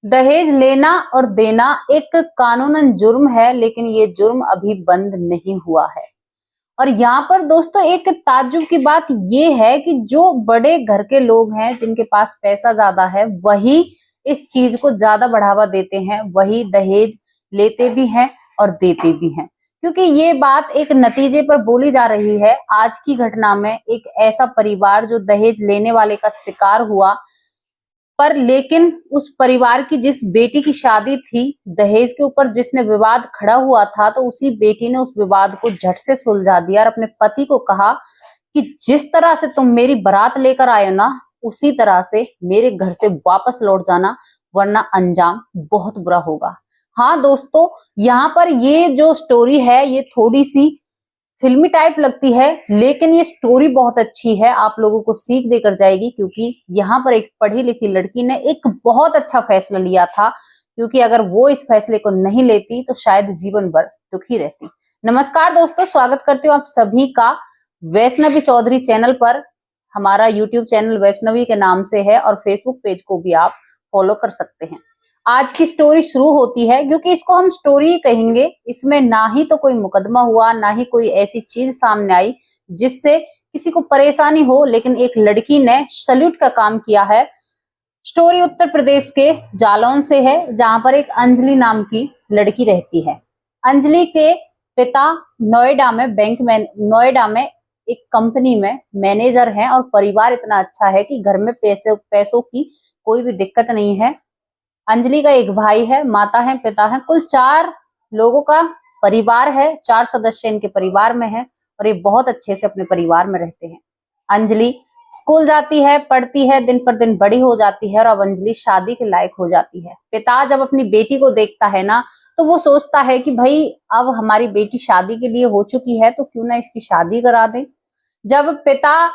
दहेज लेना और देना एक कानूनन जुर्म है, लेकिन ये जुर्म अभी बंद नहीं हुआ है। और यहाँ पर दोस्तों एक ताज्जुब की बात ये है कि जो बड़े घर के लोग हैं, जिनके पास पैसा ज्यादा है, वही इस चीज को ज्यादा बढ़ावा देते हैं, वही दहेज लेते भी हैं और देते भी हैं। क्योंकि ये बात एक नतीजे पर बोली जा रही है। आज की घटना में एक ऐसा परिवार जो दहेज लेने वाले का शिकार हुआ, पर लेकिन उस परिवार की जिस बेटी की शादी थी, दहेज के ऊपर जिसने विवाद खड़ा हुआ था, तो उसी बेटी ने उस विवाद को झट से सुलझा दिया और अपने पति को कहा कि जिस तरह से तुम मेरी बारात लेकर आए ना, उसी तरह से मेरे घर से वापस लौट जाना, वरना अंजाम बहुत बुरा होगा। हाँ दोस्तों, यहाँ पर ये जो स्टोरी है ये थोड़ी सी फिल्मी टाइप लगती है, लेकिन ये स्टोरी बहुत अच्छी है, आप लोगों को सीख देकर जाएगी। क्योंकि यहाँ पर एक पढ़ी लिखी लड़की ने एक बहुत अच्छा फैसला लिया था, क्योंकि अगर वो इस फैसले को नहीं लेती तो शायद जीवन भर दुखी रहती। नमस्कार दोस्तों, स्वागत करती हूँ आप सभी का वैष्णवी चौधरी चैनल पर। हमारा यूट्यूब चैनल वैष्णवी के नाम से है और फेसबुक पेज को भी आप फॉलो कर सकते हैं। आज की स्टोरी शुरू होती है, क्योंकि इसको हम स्टोरी कहेंगे। इसमें ना ही तो कोई मुकदमा हुआ, ना ही कोई ऐसी चीज सामने आई जिससे किसी को परेशानी हो, लेकिन एक लड़की ने सल्यूट का काम किया है। स्टोरी उत्तर प्रदेश के जालौन से है, जहां पर एक अंजलि नाम की लड़की रहती है। अंजलि के पिता नोएडा में एक कंपनी में मैनेजर हैं और परिवार इतना अच्छा है कि घर में पैसों की कोई भी दिक्कत नहीं है। अंजलि का एक भाई है, माता है, पिता है, कुल 4 लोगों का परिवार है। 4 सदस्य इनके परिवार में है और ये बहुत अच्छे से अपने परिवार में रहते हैं। अंजलि स्कूल जाती है, पढ़ती है, दिन पर दिन बड़ी हो जाती है और अब अंजलि शादी के लायक हो जाती है। पिता जब अपनी बेटी को देखता है ना, तो वो सोचता है कि भाई अब हमारी बेटी शादी के लिए हो चुकी है, तो क्यों ना इसकी शादी करा दें। जब पिता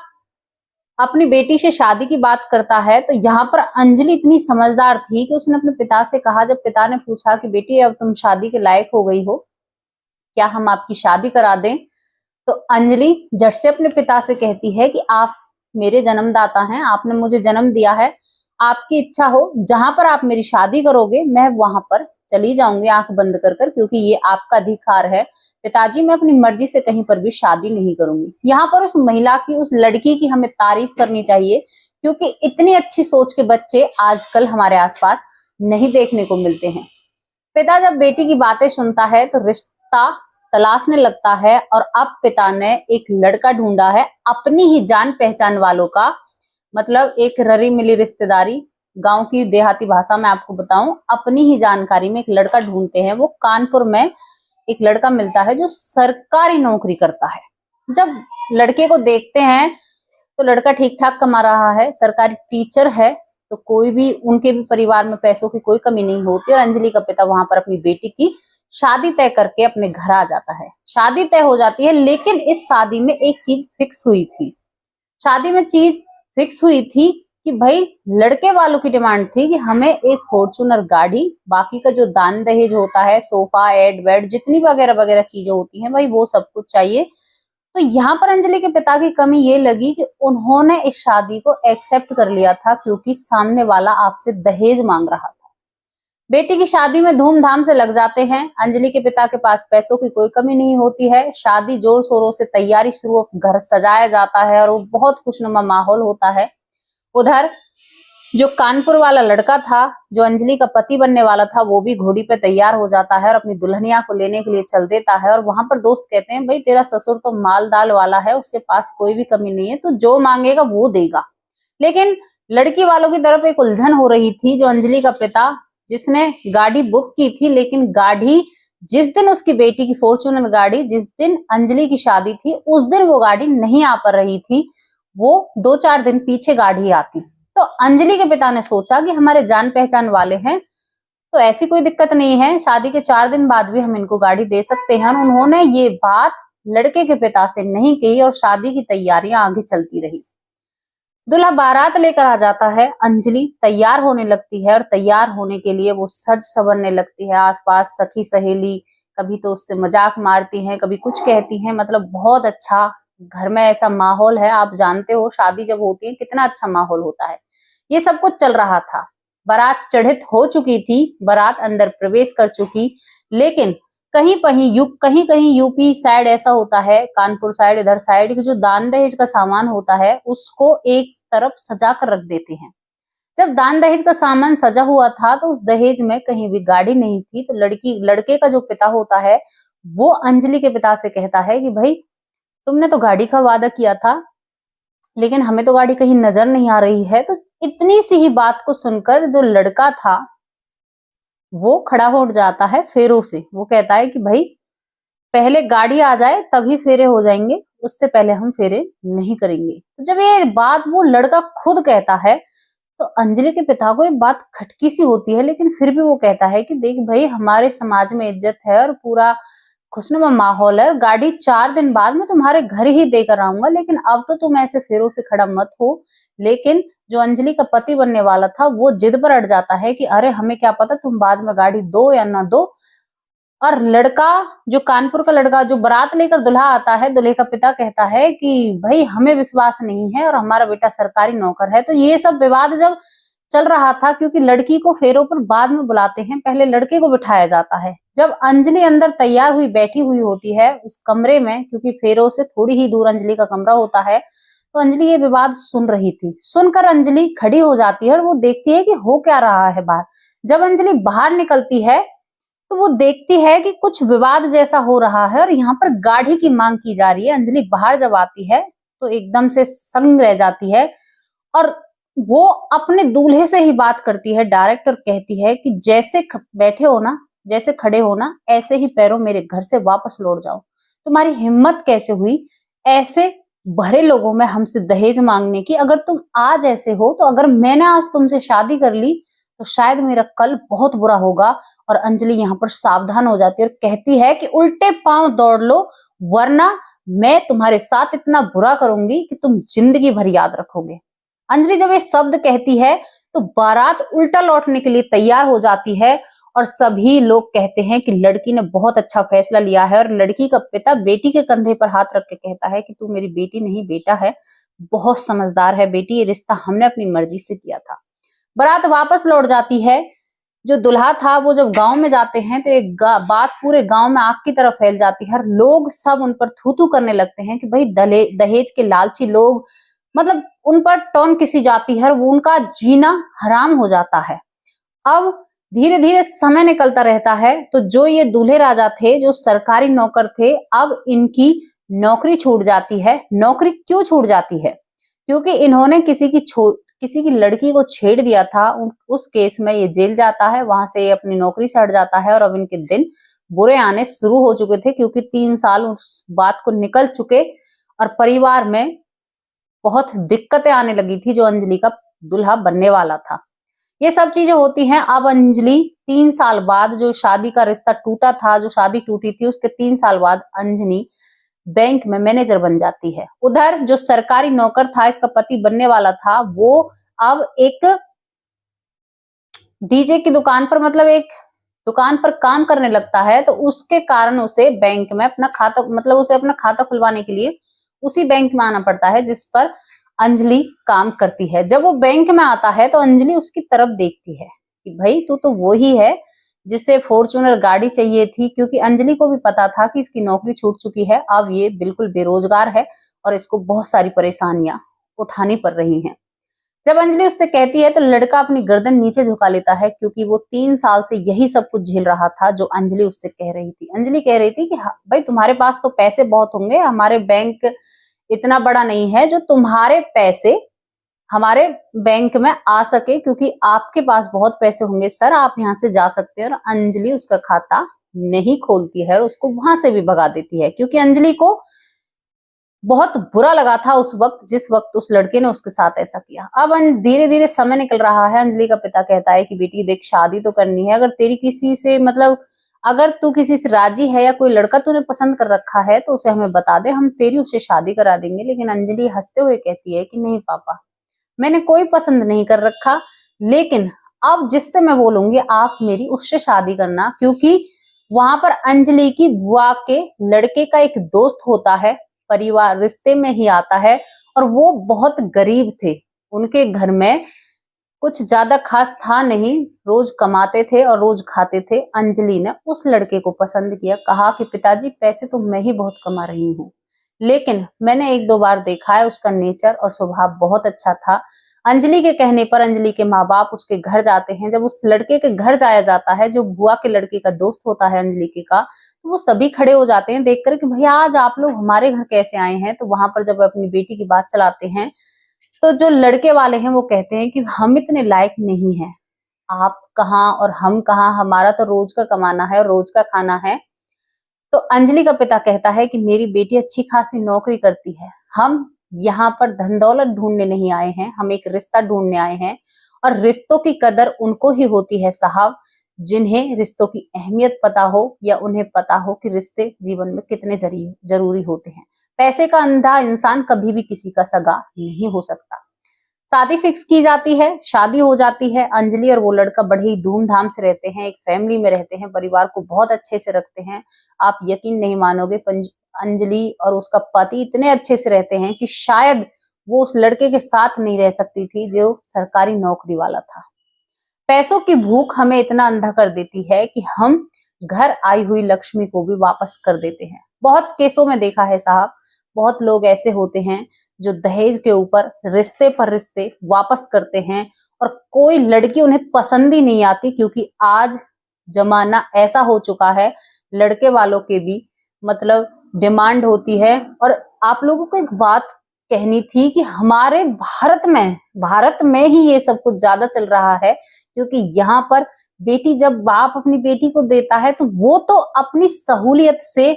अपनी बेटी से शादी की बात करता है, तो यहाँ पर अंजलि इतनी समझदार थी कि उसने अपने पिता से कहा, जब पिता ने पूछा कि बेटी अब तुम शादी के लायक हो गई हो, क्या हम आपकी शादी करा दें, तो अंजलि झट से अपने पिता से कहती है कि आप मेरे जन्मदाता हैं, आपने मुझे जन्म दिया है, आपकी इच्छा हो जहां पर आप मेरी शादी करोगे मैं वहां पर चली जाऊंगी आंख बंद कर कर, क्योंकि ये आपका अधिकार है पिताजी, मैं अपनी मर्जी से कहीं पर भी शादी नहीं करूंगी। यहाँ पर उस महिला की, उस लड़की की हमें तारीफ करनी चाहिए, क्योंकि इतनी अच्छी सोच के बच्चे आजकल हमारे आसपास नहीं देखने को मिलते हैं। पिता जब बेटी की बातें सुनता है तो रिश्ता तलाशने लगता है और अब पिता ने एक लड़का ढूंढा है, अपनी ही जान पहचान वालों का, मतलब एक रली मिली रिश्तेदारी। गांव की देहाती भाषा में आपको बताऊं, अपनी ही जानकारी में एक लड़का ढूंढते हैं। वो कानपुर में एक लड़का मिलता है जो सरकारी नौकरी करता है। जब लड़के को देखते हैं तो लड़का ठीक ठाक कमा रहा है, सरकारी टीचर है, तो कोई भी, उनके भी परिवार में पैसों की कोई कमी नहीं होती। और अंजलि का पिता वहां पर अपनी बेटी की शादी तय करके अपने घर आ जाता है। शादी तय हो जाती है, लेकिन इस शादी में एक चीज फिक्स हुई थी। शादी में चीज फिक्स हुई थी कि भाई लड़के वालों की डिमांड थी कि हमें एक फॉर्च्यूनर गाड़ी, बाकी का जो दान दहेज होता है, सोफा, एड बेड, जितनी वगैरह वगैरह चीजें होती हैं, भाई वो सब कुछ चाहिए। तो यहाँ पर अंजलि के पिता की कमी ये लगी कि उन्होंने इस शादी को एक्सेप्ट कर लिया था, क्योंकि सामने वाला आपसे दहेज मांग रहा था। बेटी की शादी में धूमधाम से लग जाते हैं। अंजलि के पिता के पास पैसों की कोई कमी नहीं होती है। शादी जोर शोरों से तैयारी शुरू, घर सजाया जाता है और वो बहुत खुशनुमा माहौल होता है। उधर जो कानपुर वाला लड़का था, जो अंजलि का पति बनने वाला था, वो भी घोड़ी पे तैयार हो जाता है और अपनी दुल्हनिया को लेने के लिए चल देता है। और वहां पर दोस्त कहते हैं, भाई तेरा ससुर तो माल दाल वाला है, उसके पास कोई भी कमी नहीं है, तो जो मांगेगा वो देगा। लेकिन लड़की वालों की तरफ एक उलझन हो रही थी। जो अंजलि का पिता, जिसने गाड़ी बुक की थी, लेकिन गाड़ी जिस दिन उसकी बेटी की फॉर्च्यूनर गाड़ी, जिस दिन अंजलि की शादी थी, उस दिन वो गाड़ी नहीं आ पा रही थी, वो 2-4 दिन पीछे गाड़ी आती। तो अंजलि के पिता ने सोचा कि हमारे जान पहचान वाले हैं, तो ऐसी कोई दिक्कत नहीं है, शादी के 4 दिन बाद भी हम इनको गाड़ी दे सकते हैं। उन्होंने ये बात लड़के के पिता से नहीं कही और शादी की तैयारियां आगे चलती रही। दूल्हा बारात लेकर आ जाता है, अंजलि तैयार होने लगती है और तैयार होने के लिए वो सज संवरने लगती है। आसपास सखी सहेली कभी तो उससे मजाक मारती हैं, कभी कुछ कहती हैं, मतलब बहुत अच्छा घर में ऐसा माहौल है। आप जानते हो शादी जब होती है कितना अच्छा माहौल होता है। ये सब कुछ चल रहा था। बारात चढ़ित हो चुकी थी, बारात अंदर प्रवेश कर चुकी, लेकिन कहीं कहीं यूपी साइड ऐसा होता है, कानपुर साइड, इधर साइड की जो दान दहेज का सामान होता है उसको एक तरफ सजा कर रख देते हैं। जब दान दहेज का सामान सजा हुआ था तो उस दहेज में कहीं भी गाड़ी नहीं थी, तो लड़के का जो पिता होता है वो अंजलि के पिता से कहता है कि भाई तुमने तो गाड़ी का वादा किया था, लेकिन हमें तो गाड़ी कहीं नजर नहीं आ रही है। तो इतनी सी ही बात को सुनकर जो लड़का था वो खड़ा हो जाता है फेरों से। वो कहता है कि भाई पहले गाड़ी आ जाए तभी फेरे हो जाएंगे, उससे पहले हम फेरे नहीं करेंगे। तो जब ये बात वो लड़का खुद कहता है तो अंजलि के पिता को ये बात खटकी सी होती है, लेकिन फिर भी वो कहता है कि देख भाई हमारे समाज में इज्जत है और पूरा खुशनुमा माहौल है, और गाड़ी 4 दिन बाद मैं तुम्हारे घर ही देकर आऊंगा, लेकिन अब तो तुम ऐसे फेरों से खड़ा मत हो। लेकिन जो अंजलि का पति बनने वाला था वो जिद पर अड़ जाता है कि अरे हमें क्या पता, तुम बाद में गाड़ी दो या ना दो। और लड़का, जो कानपुर का लड़का जो बारात लेकर दुल्हा आता है, दुल्हे का पिता कहता है कि भाई हमें विश्वास नहीं है और हमारा बेटा सरकारी नौकर है। तो ये सब विवाद जब चल रहा था, क्योंकि लड़की को फेरों पर बाद में बुलाते हैं, पहले लड़के को बिठाया जाता है। जब अंजलि अंदर तैयार हुई बैठी हुई होती है उस कमरे में, क्योंकि फेरों से थोड़ी ही दूर अंजलि का कमरा होता है, तो अंजलि ये विवाद सुन रही थी। सुनकर अंजलि खड़ी हो जाती है और वो देखती है कि हो क्या रहा है बाहर। जब अंजलि बाहर निकलती है तो वो देखती है कि कुछ विवाद जैसा हो रहा है और यहाँ पर गाड़ी की मांग की जा रही है। अंजलि बाहर जब आती है तो एकदम से संग रह जाती है और वो अपने दूल्हे से ही बात करती है डायरेक्ट, और कहती है कि जैसे बैठे हो ना, जैसे खड़े हो ना, ऐसे ही पैरों मेरे घर से वापस लौट जाओ। तुम्हारी हिम्मत कैसे हुई ऐसे भरे लोगों में हमसे दहेज मांगने की? अगर तुम आज ऐसे हो तो अगर मैंने आज तुमसे शादी कर ली तो शायद मेरा कल बहुत बुरा होगा। और अंजलि यहाँ पर सावधान हो जाती है और कहती है कि उल्टे पांव दौड़ लो, वरना मैं तुम्हारे साथ इतना बुरा करूंगी कि तुम जिंदगी भर याद रखोगे। अंजलि जब ये शब्द कहती है तो बारात उल्टा लौटने के लिए तैयार हो जाती है और सभी लोग कहते हैं कि लड़की ने बहुत अच्छा फैसला लिया है। और लड़की का पिता बेटी के कंधे पर हाथ रख के कहता है कि तू मेरी बेटी नहीं बेटा है, बहुत समझदार है बेटी, ये रिश्ता हमने अपनी मर्जी से किया था। बारात वापस लौट जाती है। जो दुल्हा था वो जब गांव में जाते हैं तो एक बात पूरे गांव में आग की तरह फैल जाती है। लोग सब उन पर थू थू करने लगते हैं कि भाई दहेज के लालची लोग, मतलब उन पर टोन किसी जाती है, वो उनका जीना हराम हो जाता है। अब धीरे धीरे समय निकलता रहता है तो जो ये दूल्हे राजा थे, जो सरकारी नौकर थे, अब इनकी नौकरी छूट जाती है। नौकरी क्यों छूट जाती है? क्योंकि इन्होंने किसी की लड़की को छेड़ दिया था। उस केस में ये जेल जाता है, वहां से ये अपनी नौकरी से हट जाता है और अब इनके दिन बुरे आने शुरू हो चुके थे, क्योंकि 3 साल उस बात को निकल चुके और परिवार में बहुत दिक्कतें आने लगी थी जो अंजलि का दूल्हा बनने वाला था। ये सब चीजें होती हैं। अब अंजलि 3 साल बाद, जो शादी का रिश्ता टूटा था, जो शादी टूटी थी, उसके 3 साल बाद अंजलि बैंक में मैनेजर बन जाती है। उधर जो सरकारी नौकर था, इसका पति बनने वाला था, वो अब एक डीजे की दुकान पर, मतलब एक दुकान पर काम करने लगता है। तो उसके कारण उसे बैंक में अपना खाता, मतलब उसे अपना खाता खुलवाने के लिए उसी बैंक में आना पड़ता है जिस पर अंजलि काम करती है। जब वो बैंक में आता है तो अंजलि उसकी तरफ देखती है कि भाई तू तो वो ही है जिसे फॉर्च्यूनर गाड़ी चाहिए थी, क्योंकि अंजलि को भी पता था कि इसकी नौकरी छूट चुकी है, अब ये बिल्कुल बेरोजगार है और इसको बहुत सारी परेशानियां उठानी पड़ रही हैं। जब अंजलि उससे कहती है तो लड़का अपनी गर्दन नीचे झुका लेता है, क्योंकि वो 3 साल से यही सब कुछ झेल रहा था जो अंजलि उससे कह रही थी। अंजलि कह रही थी कि हाँ, भाई तुम्हारे पास तो पैसे बहुत होंगे, हमारे बैंक इतना बड़ा नहीं है जो तुम्हारे पैसे हमारे बैंक में आ सके, क्योंकि आपके पास बहुत पैसे होंगे सर, आप यहाँ से जा सकते हैं। और अंजलि उसका खाता नहीं खोलती है और उसको वहां से भी भगा देती है, क्योंकि अंजलि को बहुत बुरा लगा था उस वक्त, जिस वक्त उस लड़के ने उसके साथ ऐसा किया। अब धीरे धीरे समय निकल रहा है। अंजलि का पिता कहता है कि बेटी देख, शादी तो करनी है, अगर तेरी किसी से, मतलब अगर तू किसी से राजी है या कोई लड़का तूने पसंद कर रखा है तो उसे हमें बता दे, हम तेरी उससे शादी करा देंगे। लेकिन अंजलि हंसते हुए कहती है कि नहीं पापा, मैंने कोई पसंद नहीं कर रखा, लेकिन अब जिससे मैं बोलूंगी आप मेरी उससे शादी करना। क्योंकि वहां पर अंजलि की बुआ के लड़के का एक दोस्त होता है, परिवार रिश्ते में ही आता है, और वो बहुत गरीब थे। उनके घर में कुछ ज्यादा खास था नहीं, रोज कमाते थे और रोज खाते थे। अंजलि ने उस लड़के को पसंद किया, कहा कि पिताजी पैसे तो मैं ही बहुत कमा रही हूँ, लेकिन मैंने एक दो बार देखा है, उसका नेचर और स्वभाव बहुत अच्छा था। अंजलि के कहने पर अंजलि के माँ बाप उसके घर जाते हैं। जब उस लड़के के घर जाया जाता है, जो बुआ के लड़के का दोस्त होता है अंजलि के का, तो वो सभी खड़े हो जाते हैं देखकर कि भैया आज आप लोग हमारे घर कैसे आए हैं। तो वहां पर जब अपनी बेटी की बात चलाते हैं, तो जो लड़के वाले हैं वो कहते हैं कि हम इतने लायक नहीं हैं, आप कहाँ और हम कहाँ, हमारा तो रोज का कमाना है और रोज का खाना है। तो अंजलि का पिता कहता है कि मेरी बेटी अच्छी खासी नौकरी करती है, हम यहाँ पर धन दौलत ढूंढने नहीं आए हैं, हम एक रिश्ता ढूंढने आए हैं। और रिश्तों की कदर उनको ही होती है साहब, जिन्हें रिश्तों की अहमियत पता हो या उन्हें पता हो कि रिश्ते जीवन में कितने जरूरी होते हैं। पैसे का अंधा इंसान कभी भी किसी का सगा नहीं हो सकता। शादी फिक्स की जाती है, शादी हो जाती है। अंजलि और वो लड़का बड़े ही धूमधाम से रहते हैं, एक फैमिली में रहते हैं, परिवार को बहुत अच्छे से रखते हैं। आप यकीन नहीं मानोगे, अंजलि और उसका पति इतने अच्छे से रहते हैं कि शायद वो उस लड़के के साथ नहीं रह सकती थी जो सरकारी नौकरी वाला था। पैसों की भूख हमें इतना अंधा कर देती है कि हम घर आई हुई लक्ष्मी को भी वापस कर देते हैं। बहुत केसों में देखा है साहब, बहुत लोग ऐसे होते हैं जो दहेज के ऊपर रिश्ते पर रिश्ते वापस करते हैं, और कोई लड़की उन्हें पसंद ही नहीं आती, क्योंकि आज जमाना ऐसा हो चुका है, लड़के वालों के भी मतलब डिमांड होती है। और आप लोगों को एक बात कहनी थी कि हमारे भारत में ही ये सब कुछ ज्यादा चल रहा है, क्योंकि यहाँ पर बेटी, जब बाप अपनी बेटी को देता है तो वो तो अपनी सहूलियत से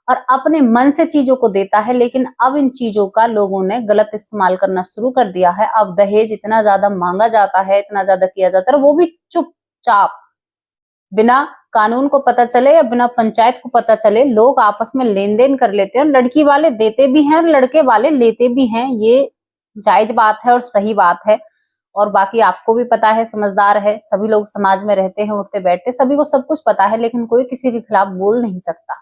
और अपने मन से चीजों को देता है, लेकिन अब इन चीजों का लोगों ने गलत इस्तेमाल करना शुरू कर दिया है। अब दहेज इतना ज्यादा मांगा जाता है, इतना ज्यादा किया जाता है, वो भी चुपचाप, बिना कानून को पता चले या बिना पंचायत को पता चले लोग आपस में लेन देन कर लेते हैं। और लड़की वाले देते भी हैं और लड़के वाले लेते भी हैं, ये जायज बात है और सही बात है। और बाकी आपको भी पता है, समझदार है, सभी लोग समाज में रहते हैं, उठते बैठते, सभी को सब कुछ पता है, लेकिन कोई किसी के खिलाफ बोल नहीं सकता।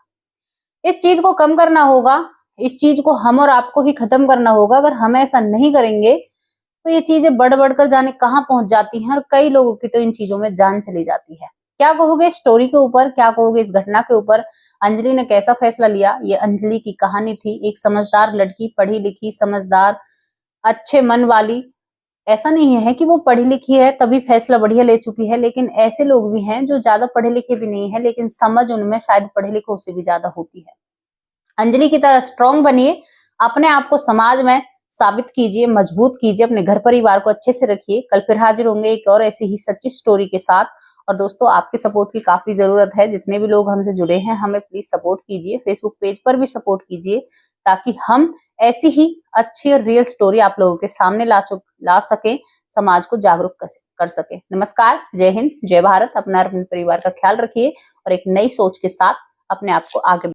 इस चीज को कम करना होगा, इस चीज को हम और आपको ही खत्म करना होगा। अगर हम ऐसा नहीं करेंगे तो ये चीजें बढ़ बढ़कर जाने कहाँ पहुंच जाती हैं, और कई लोगों की तो इन चीजों में जान चली जाती है। क्या कहोगे इस स्टोरी के ऊपर, क्या कहोगे इस घटना के ऊपर? अंजलि ने कैसा फैसला लिया? ये अंजलि की कहानी थी, एक समझदार लड़की, पढ़ी लिखी, समझदार, अच्छे मन वाली। ऐसा नहीं है कि वो पढ़ी लिखी है तभी फैसला बढ़िया ले चुकी है, लेकिन ऐसे लोग भी हैं जो ज्यादा पढ़े लिखे भी नहीं है, लेकिन समझ उनमें शायद पढ़े लिखों से भी ज्यादा होती है। अंजलि की तरह स्ट्रांग बनिए, अपने आप को समाज में साबित कीजिए, मजबूत कीजिए, अपने घर परिवार को अच्छे से रखिए। कल फिर हाजिर होंगे एक और ऐसी ही सच्ची स्टोरी के साथ। और दोस्तों, आपके सपोर्ट की काफी जरूरत है। जितने भी लोग हमसे जुड़े हैं, हमें प्लीज सपोर्ट कीजिए, फेसबुक पेज पर भी सपोर्ट कीजिए, ताकि हम ऐसी ही अच्छी और रियल स्टोरी आप लोगों के सामने ला सके, समाज को जागरूक कर सके। नमस्कार, जय हिंद, जय भारत। अपना और अपने परिवार का ख्याल रखिए और एक नई सोच के साथ अपने आप को आगे